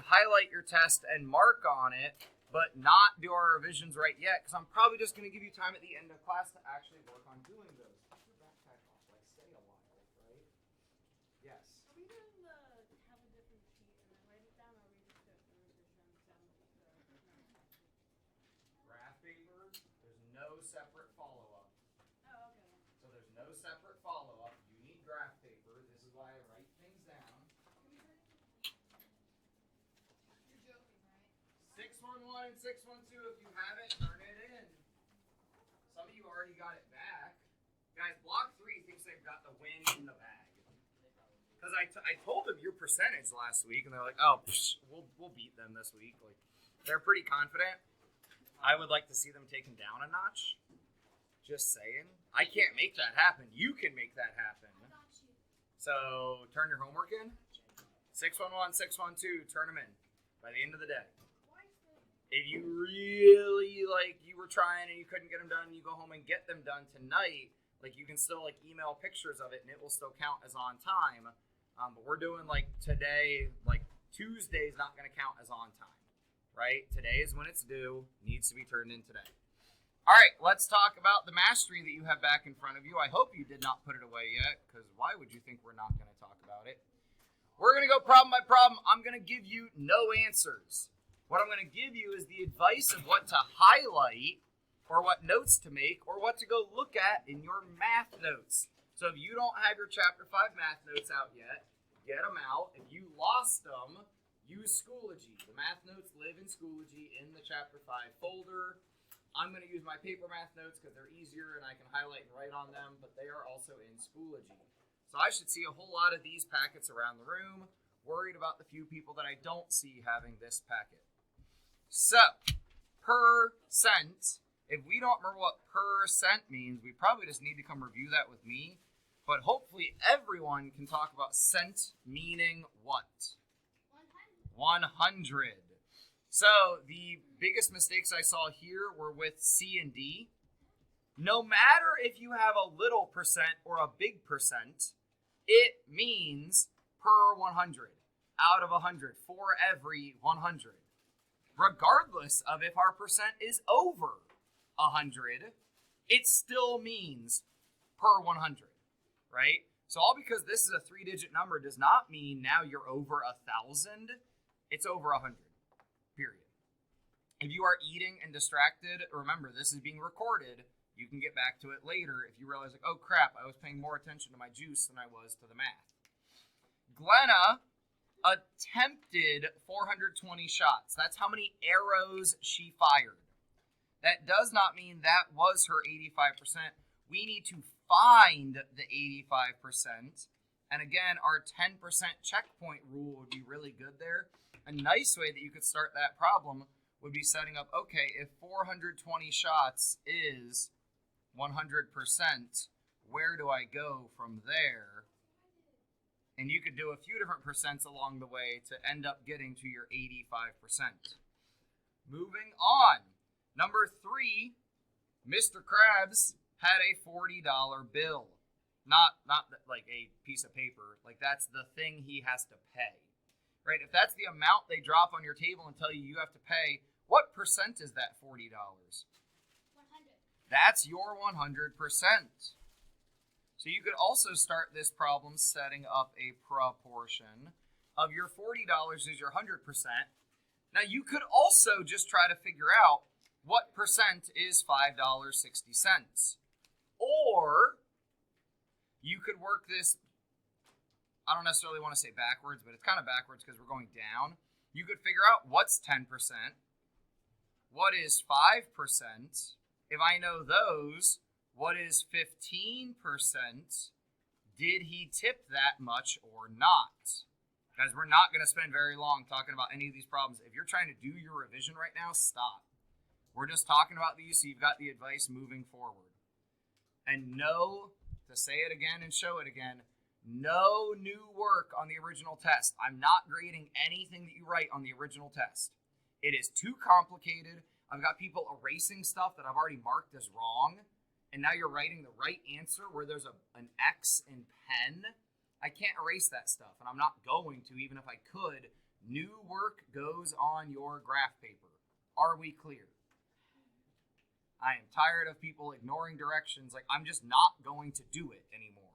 highlight your test and mark on it, but not do our revisions right yet, because I'm probably just going to give you time at the end of class to actually work on doing those. Take your backpack off, like stay a while, right? Yes. Are we going to have a different sheet and then write it down, or are we just go through revisions down Graph paper, there's no separate follow-up. Oh, okay. So there's no separate follow-up. You need graph paper. This is why I write things down. You're joking, right? 611 and 612, if you have it, turn it in. Some of you already got it back. Guys, block 3 thinks they've got the win in the bag. Because I told them your percentage last week, and they're like, oh, we'll beat them this week. Like, they're pretty confident. I would like to see them taken down a notch. Just saying. I can't make that happen. You can make that happen. So, turn your homework in. 611, 612, turn them in by the end of the day. If you really, you were trying and you couldn't get them done, you go home and get them done tonight, you can still, email pictures of it, and it will still count as on time. But we're doing, today, Tuesday's not going to count as on time, right? Today is when it's due, needs to be turned in today. All right, let's talk about the mastery that you have back in front of you. I hope you did not put it away yet, because why would you think we're not going to talk about it? We're going to go problem by problem. I'm going to give you no answers. What I'm going to give you is the advice of what to highlight, or what notes to make, or what to go look at in your math notes. So if you don't have your Chapter 5 math notes out yet, get them out. If you lost them, use Schoology. The math notes live in Schoology in the Chapter 5 folder. I'm going to use my paper math notes because they're easier and I can highlight and write on them, but they are also in Schoology. So I should see a whole lot of these packets around the room, worried about the few people that I don't see having this packet. So, percent. If we don't remember what percent means, we probably just need to come review that with me. But hopefully everyone can talk about cent meaning what? 100. So the biggest mistakes I saw here were with C and D. No matter if you have a little percent or a big percent, it means per 100, out of 100, for every 100. Regardless of if our percent is over 100, it still means per 100, right? So all because this is a 3-digit number does not mean now you're over 1,000. It's over 100, period. If you are eating and distracted, remember this is being recorded. You can get back to it later if you realize, oh crap, I was paying more attention to my juice than I was to the math. Glenna attempted 420 shots. That's how many arrows she fired. That does not mean that was her 85%. We need to find the 85%. And again, our 10% checkpoint rule would be really good there. A nice way that you could start that problem would be setting up, okay, if 420 shots is 100%, where do I go from there? And you could do a few different percents along the way to end up getting to your 85%. Moving on. Number 3, Mr. Krabs had a $40 bill. Not like a piece of paper. Like that's the thing he has to pay. Right? If that's the amount they drop on your table and tell you you have to pay, what percent is that $40? 100. That's your 100%. So you could also start this problem setting up a proportion of your $40 is your 100%. Now you could also just try to figure out what percent is $5.60. Or you could work this, I don't necessarily want to say backwards, but it's kind of backwards because we're going down. You could figure out what's 10%, what is 5%. If I know those, what is 15%? Did he tip that much or not? Guys, we're not going to spend very long talking about any of these problems. If you're trying to do your revision right now, stop. We're just talking about these so you've got the advice moving forward. And no, to say it again and show it again, no new work on the original test. I'm not grading anything that you write on the original test. It is too complicated. I've got people erasing stuff that I've already marked as wrong, and now you're writing the right answer where there's an X in pen. I can't erase that stuff, and I'm not going to, even if I could, New work goes on your graph paper. Are we clear? I am tired of people ignoring directions. Like, I'm just not going to do it anymore.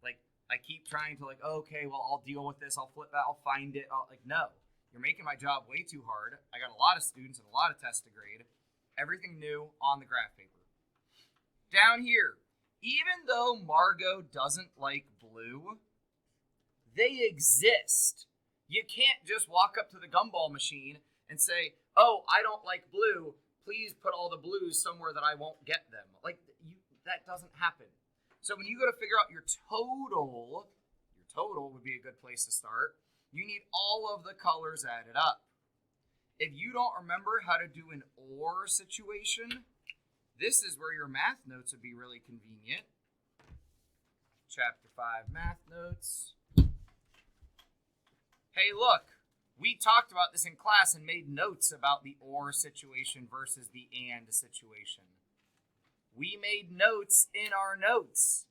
Like, I keep trying to, like, okay, well, I'll deal with this. I'll flip that. I'll find it. No. You're making my job way too hard. I got a lot of students and a lot of tests to grade. Everything new on the graph paper. Down here, even though Margot doesn't like blue, they exist. You can't just walk up to the gumball machine and say, oh, I don't like blue. Please put all the blues somewhere that I won't get them. Like, that doesn't happen. So when you go to figure out your total would be a good place to start. You need all of the colors added up. If you don't remember how to do an OR situation, this is where your math notes would be really convenient. Chapter 5 math notes. Hey, look, we talked about this in class and made notes about the OR situation versus the AND situation. We made notes in our notes.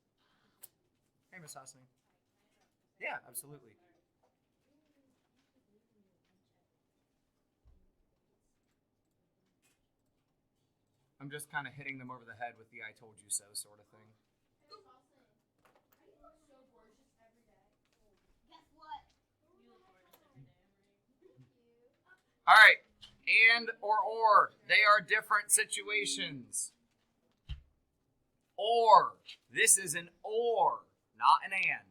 Hey, Miss Hasani. Yeah, absolutely. I'm just kind of hitting them over the head with the I told you so sort of thing. All right, and or. They are different situations. Or. This is an or, not an and.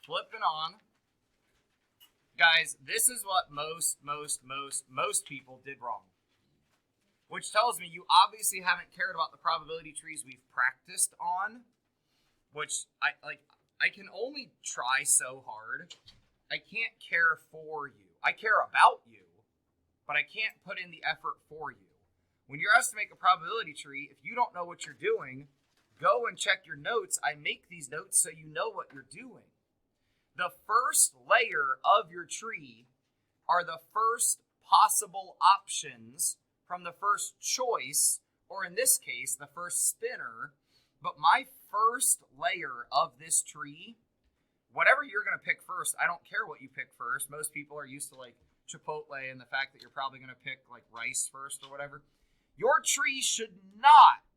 Flipping on. Guys, this is what most people did wrong. Which tells me you obviously haven't cared about the probability trees we've practiced on. Which, I can only try so hard. I can't care for you. I care about you, but I can't put in the effort for you. When you're asked to make a probability tree, if you don't know what you're doing, go and check your notes. I make these notes so you know what you're doing. The first layer of your tree are the first possible options from the first choice, or in this case, the first spinner. But my first layer of this tree, whatever you're going to pick first, I don't care what you pick first. Most people are used to like Chipotle and the fact that you're probably going to pick like rice first or whatever. Your tree should not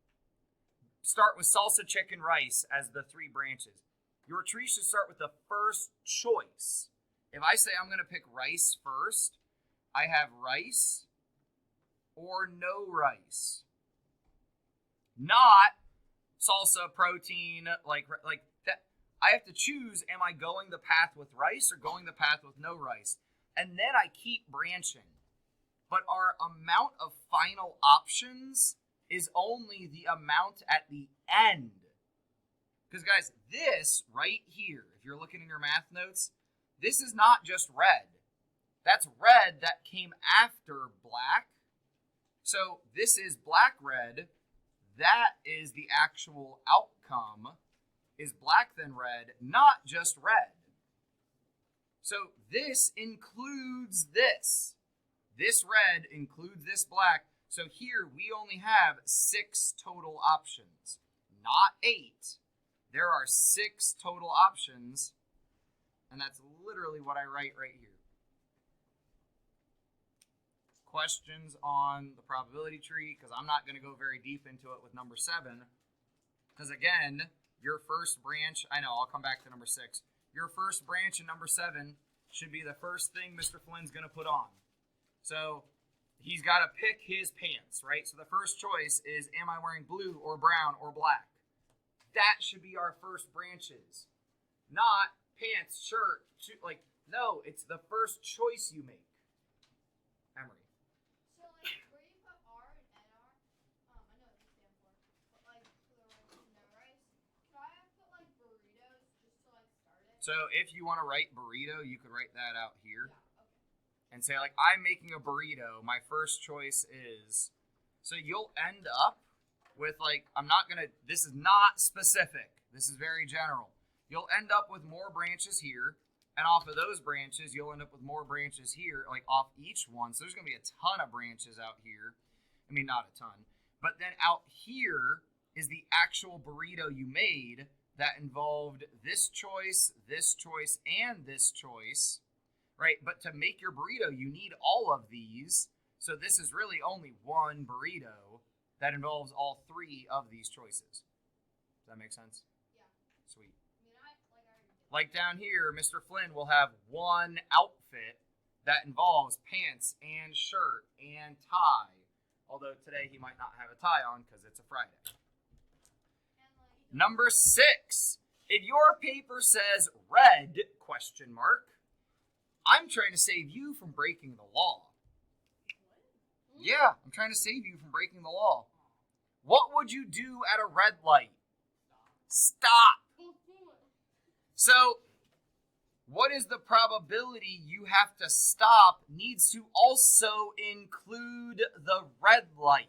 start with salsa chicken rice as the 3 branches. Your tree should start with the first choice. If I say I'm going to pick rice first, I have rice or no rice. Not salsa, protein, like that. I have to choose, am I going the path with rice or going the path with no rice? And then I keep branching. But our amount of final options is only the amount at the end. Because guys, this right here, if you're looking in your math notes, this is not just red. That's red that came after black. So this is black red. That is the actual outcome. Is black then red, not just red. So this includes this. This red includes this black. So here we only have 6 total options, not 8. There are 6 total options, and that's literally what I write right here. Questions on the probability tree, because I'm not going to go very deep into it with number 7, because again, your first branch, I know, I'll come back to number 6. Your first branch in number 7 should be the first thing Mr. Flynn's going to put on. So he's got to pick his pants, right? So the first choice is, am I wearing blue or brown or black? That should be our first branches. Not pants, shirt, no, it's the first choice you make. Emery. So, like, where you put R and NR, I know what they stand for, but, like, for the rice and no rice, can I put, like, burritos just to, like, start it? So if you want to write burrito, you could write that out here. Yeah, okay. And say, like, I'm making a burrito. My first choice is... So you'll end up with, like, this is not specific. This is very general. You'll end up with more branches here. And off of those branches, you'll end up with more branches here, like off each one. So there's going to be a ton of branches out here. I mean, not a ton. But then out here is the actual burrito you made that involved this choice, and this choice, right? But to make your burrito, you need all of these. So this is really only one burrito that involves all three of these choices. Does that make sense? Yeah. Sweet. I mean, I already did. Like down here, Mr. Flynn will have one outfit that involves pants and shirt and tie. Although today he might not have a tie on because it's a Friday. And like, Number 6. If your paper says red, question mark, I'm trying to save you from breaking the law. Yeah, I'm trying to save you from breaking the law. What would you do at a red light? Stop. So, what is the probability you have to stop needs to also include the red light.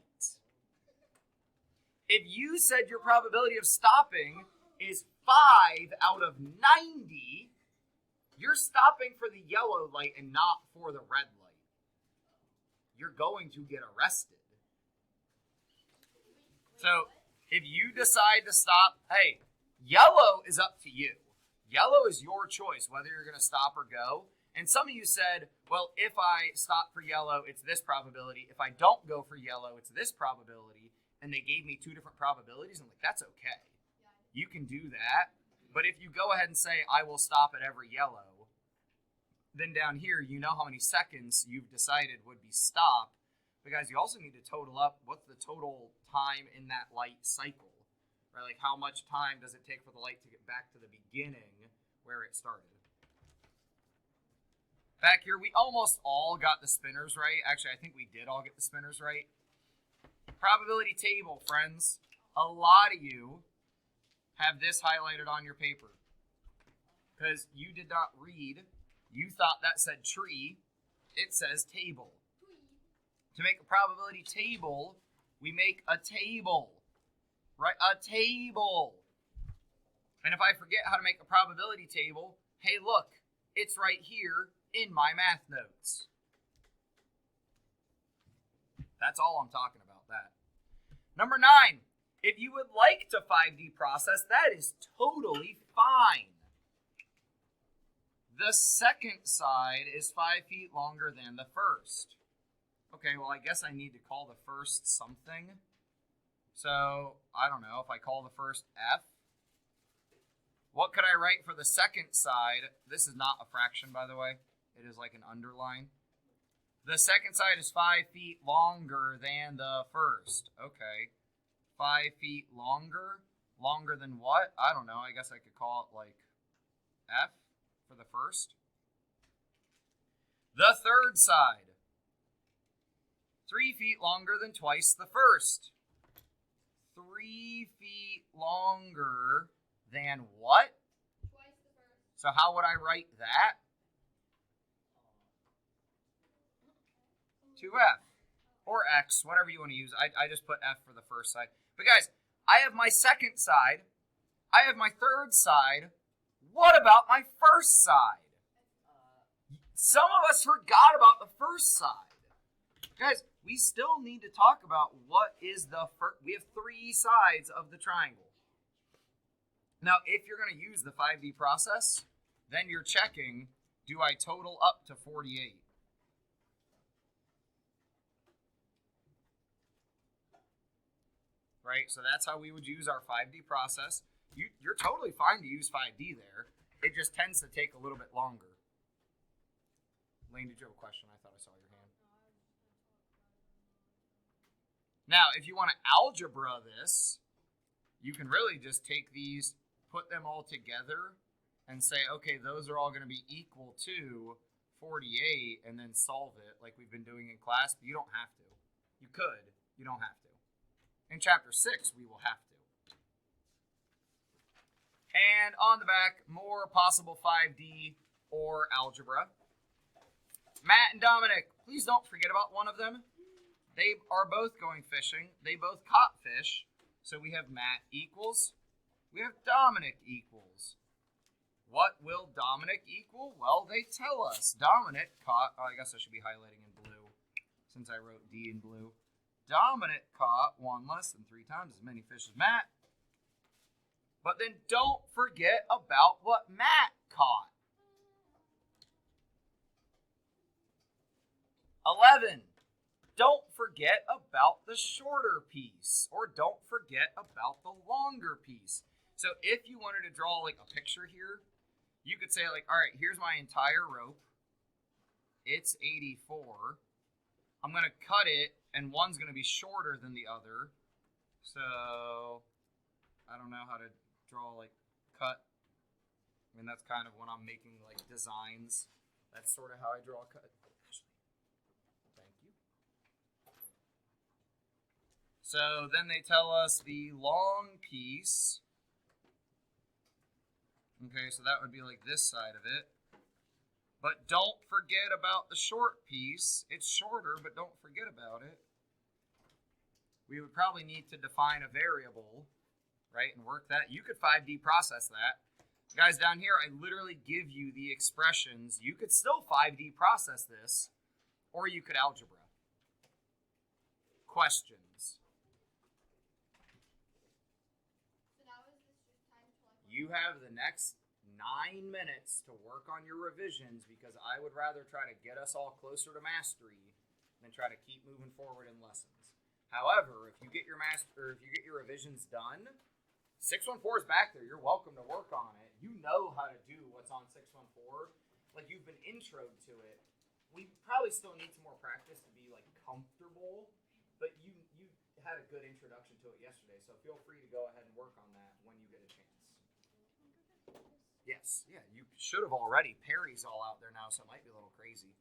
If you said your probability of stopping is 5 out of 90, you're stopping for the yellow light and not for the red light. You're going to get arrested. So, if you decide to stop, hey, yellow is up to you. Yellow is your choice, whether you're going to stop or go. And some of you said, well, if I stop for yellow, it's this probability. If I don't go for yellow, it's this probability. And they gave me 2 different probabilities. I'm like, that's okay. You can do that. But if you go ahead and say, I will stop at every yellow, then down here, you know how many seconds you've decided would be stop. But guys, you also need to total up what's the total time in that light cycle. Right? Like how much time does it take for the light to get back to the beginning where it started? Back here, we almost all got the spinners right. Actually, I think we did all get the spinners right. Probability table, friends. A lot of you have this highlighted on your paper because you did not read. You thought that said tree. It says table. To make a probability table, we make a table. Right? A table. And if I forget how to make a probability table, hey, look, it's right here in my math notes. That's all I'm talking about, that. Number 9, if you would like to 5D process, that is totally fine. The second side is 5 feet longer than the first. Okay, well, I guess I need to call the first something. So, I don't know, if I call the first F. What could I write for the second side? This is not a fraction, by the way. It is like an underline. The second side is 5 feet longer than the first. Okay. 5 feet longer? Longer than what? I don't know. I guess I could call it like F for the first. The third side. 3 feet longer than twice the first. 3 feet longer than what? twice the first. So how would I write that? 2F. Or X, whatever you want to use. I just put F for the first side. But guys, I have my second side. I have my third side. What about my first side? Some of us forgot about the first side. Guys, we still need to talk about what is the first. We have 3 sides of the triangle. Now, if you're going to use the 5D process, then you're checking, do I total up to 48? Right, so that's how we would use our 5D process. You're totally fine to use 5D there. It just tends to take a little bit longer. Lane, did you have a question? I thought I saw your hand. Now, if you want to algebra this, you can really just take these, put them all together, and say, okay, those are all going to be equal to 48, and then solve it like we've been doing in class. But you don't have to. You could. You don't have to. In Chapter 6, we will have to. And on the back, more possible 5D or algebra. Matt and Dominic, please don't forget about one of them. They are both going fishing. They both caught fish. So we have Matt equals. We have Dominic equals. What will Dominic equal? Well, they tell us. Dominic caught, I guess I should be highlighting in blue since I wrote D in blue. Dominic caught 1 less than 3 times as many fish as Matt. But then don't forget about what Matt caught. 11. Don't forget about the shorter piece, or don't forget about the longer piece. So if you wanted to draw like a picture here, you could say like, all right, here's my entire rope. It's 84. I'm going to cut it, and one's going to be shorter than the other. So I don't know how to draw like cut. I mean, that's kind of when I'm making like designs. That's sort of how I draw a cut. Thank you. So then they tell us the long piece. Okay, so that would be like this side of it. But don't forget about the short piece. It's shorter, but don't forget about it. We would probably need to define a variable, right, and work that. You could 5D process that. Guys, down here, I literally give you the expressions. You could still 5D process this, or you could algebra. Questions? So now is this just time to like? You have the next 9 minutes to work on your revisions because I would rather try to get us all closer to mastery than try to keep moving forward in lessons. However, if you get your revisions done, 614 is back there. You're welcome to work on it. You know how to do what's on 614. Like you've been introed to it. We probably still need some more practice to be like comfortable, but you had a good introduction to it yesterday, so feel free to go ahead and work on that when you get a chance. Yes, yeah, you should have already. Perry's all out there now, so it might be a little crazy.